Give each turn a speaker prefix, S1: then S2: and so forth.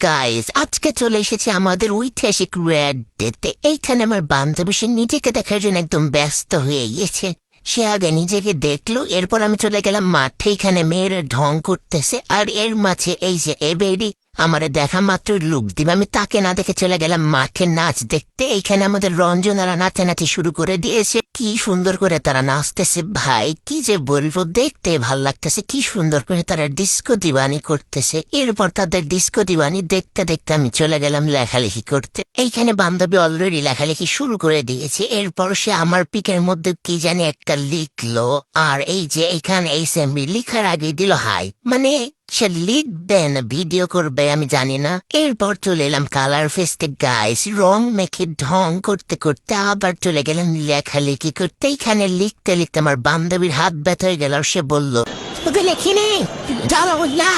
S1: Guys, আজকে চলে এসেছি আমাদের ঐতিহাসিক রেড ডেতে। এইখানে আমার বান্ধবী সে নিজেকে দেখার জন্য একদম ব্যস্ত হয়ে গিয়েছে। সে আগে নিজেকে দেখলো, এরপর আমি চলে গেলাম মাঠে। এখানে মেয়েরা ঢং করতেছে, আর এর মাঝে এই যে এবেরি আমারে দেখা মাত্র লুক দিবে। আমি তাকে না দেখে চলে গেলাম মাঠে নাচ দেখতে। এইখানে আমাদের রঞ্জনারা নাচানাচি শুরু করে দিয়েছে। কি সুন্দর করে তারা নাচতেছে ভাই, কি যে বলবো, দেখতে ভাল লাগতেছে। কি সুন্দর করে তারা ডিস্কো দিবানি করতেছে। এরপর তাদের ডিস্কো দিবানি দেখতে দেখতে আমি চলে গেলাম লেখালেখি করতে। এইখানে বান্ধবী অলরেডি লেখালেখি শুরু করে দিয়েছে। এরপর সে আমার পিকের মধ্যে কি জানি একটা লিখলো, আর এই যে এইখানে এসএমবি লিখার আগে দিল হাই। মানে সে লিখবে না ভিডিও করবে, আমি জানি না। এরপর চলে এলাম কালার ফেস্টে গাইস, রং মেখে ঢং করতে করতে আবার চলে গেলাম লেখালেখি করতে। এইখানে লিখতে লিখতে আমার বান্ধবীর হাত ব্যথা হয়ে গেল, আর সে বলল, তোকে লেখিনি, চলো না।